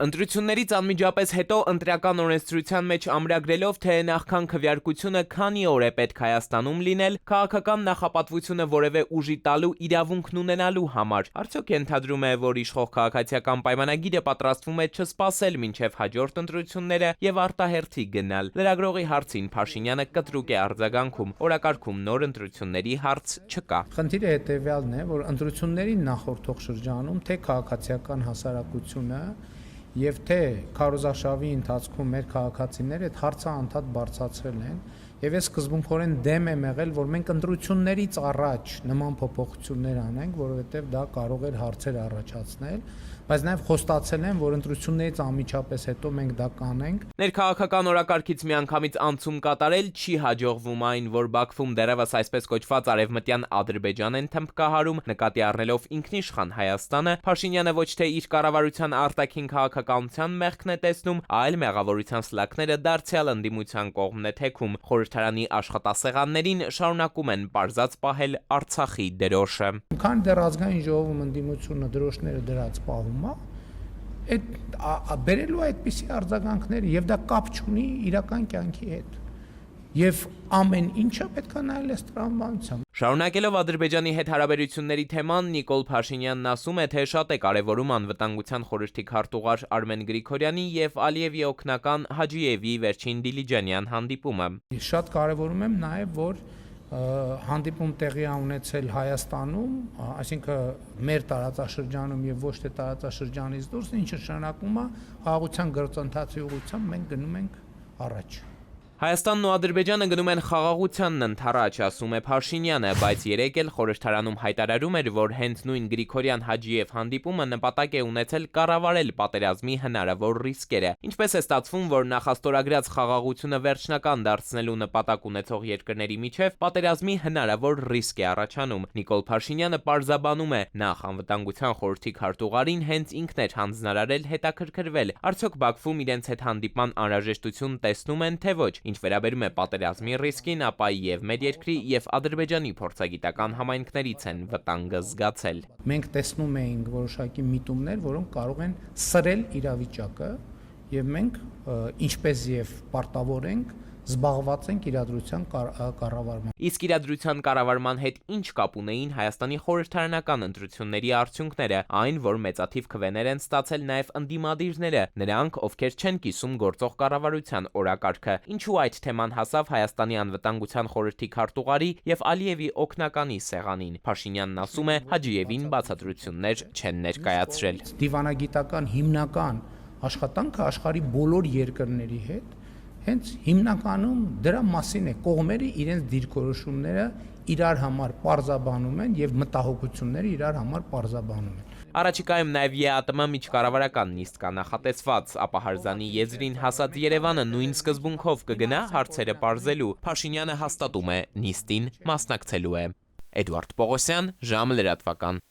Ընտրություններից անմիջապես հետո ընտրական օրենսդրության մեջ ամրագրելով, թե նախքան քվեարկությունը քանի օր է պետք Հայաստանում լինել, քաղաքական նախապատվությունը որևէ ուժի տալու իրավունքն ունենալու համար, արդյոք ենթադրում է, որ իշխող քաղաքացիական պայմանագիրը պատրաստվում է չսպասել մինչև հաջորդ ընտրությունները եւ արտահերթի գնալ։ Լրագրողի հարցին Փաշինյանը կտրուկ է արձագանքում, օրակարգում նոր ընտրությունների հարց չկա։ Խնդիրը հետեւյալն է, որ ընտրությունների նախորդող շրջանում թե քաղաքացիական հասարակությունը եւ թե քարոզարշավի ընթացքում մեր քաղաքացիները այդ հարցը անդադ բարձրացրել են եւ ես սկզբունքորեն դեմ եմ եղել, որ մենք ընտրություններից առաջ նման փոփոխություններ անենք, որովհետեւ դա կարող էր հարցեր առաջացնել, բայց նաեւ խոստացել են, որ ընտրություններից անմիջապես հետո մենք դա կանենք։ Ներքաղաքական օրակարգից միանգամից անցում կատարել չի հաջողվում այն, որ Բաքվում դեռևս այսպես կոչված արևմտյան Ադրբեջան են թմբկահարում, նկատի առնելով ինքնիշխան Հայաստանը, Փաշինյանը ոչ թե իր կառավարության արտաքին քաղաքականության մեղքն է տեսնում, այլ մեղավորության սլաքները դարձյալ ընդդիմության կողմն է թեքում։ Խորհրդարանի աշխատասեղաններին շարունակում են պարզած պահել Արցախի դրոշը։ Քան դեռ ազգային ժողովում ընդդիմությունը դրոշները դրած պահում է, այդ բերելու այդպիսի արձագանքներ եւ դա կապ չունի իրական կյանքի հետ։ Եվ ամեն ինչը պետք է նայել այս տրամաբանությամբ։ Շարունակելով Ադրբեջանի հետ հարաբերությունների թեման, Նիկոլ Փաշինյանն ասում է, թե շատ է կարևորում անվտանգության խորհրդի քարտուղար Արմեն Գրիգորյանի եւ Ալիևի օգնական Հաջիևի վերջին դիլիջանյան հանդիպումը։ Շատ կարևորում եմ նաեւ, որ հանդիպում տեղի ունեցել Հայաստանում, այսինքն մեր տարածաշրջանում եւ ոչ թե տարածաշրջանից դուրս, ինչը նշանակում է խաղաղության գործընթացի ուղղությամբ մենք գնում ենք առաջ։ Հայաստանն ու Ադրբեջանը գնում են խաղաղությանն ընդառաջ, ասում է Փաշինյանը, բայց երեկ էլ խորհրդարանում հայտարարում էր, որ հենց նույն Գրիգորյան-Հաջիև հանդիպումը նպատակ է ունեցել կառավարել պատերազմի հնարավոր ռիսկերը։ Ինչպես է ստացվում, որ նախաստորագրած խաղաղությունը վերջնական դարձնելու նպատակ ունեցող երկրների միջև պատերազմի հնարավոր ռիսկ է առաջանում։ Նիկոլ Փաշինյանը պարզաբանում է, նախ անվտանգության խորհրդի քարտուղարին հենց ինքն էր հանձնարարել հետաքրքրվել, արդյոք Բաքվում իրենց հետ հանդիպման անհրաժեշտություն տեսնում են, թե ոչ։ Ինչ վերաբերում է պատերազմի ռիսկին, ապա եւ մեր երկրի եւ Ադրբեջանի փորձագիտական համայնքներից են վտանգը զգացել։ Մենք տեսնում էինք որոշակի միտումներ, որոնք կարող են սրել իրավիճակը եւ մենք ինչպես եւ պարտավոր ենք զբաղված ենք իրադրության կառավարման։ Իսկ իրադրության կառավարման հետ ինչ կապ ունեին Հայաստանի խորհրդարանական ընտրությունների արդյունքները, այն, որ մեծաթիվ քվեներ են ստացել նաև ընդդիմադիրները, նրանք, ովքեր չեն կիսում գործող կառավարության օրակարգը։ Ինչու այդ թեման հասավ Հայաստանի անվտանգության խորհրդի քարտուղարի եւ Ալիևի օգնականի սեղանին։ Փաշինյանն ասում է, Հաջիևին բացատրություններ չեն ներկայացրել։ Դիվանագիտական հիմնական աշխատանքը աշխարհի բոլոր երկրների հետ հենց հիմնականում դրա մասին է, կողմերը իրենց դիրքորոշումները իրար համար պարզաբանում են եւ մտահոգությունները իրար համար պարզաբանում են։ Առաջիկայում նաև ԵԱՏՄ միջկառավարական նիստ կա նախատեսված, ապա Հարզանի եզրին հասած Երևանը նույն սկզբունքով կգնա հարցերը պարզելու։ Փաշինյանը հաստատում է, նիստին մասնակցելու է։ Էդուարդ Պողոսյան, ժամը լրատվական։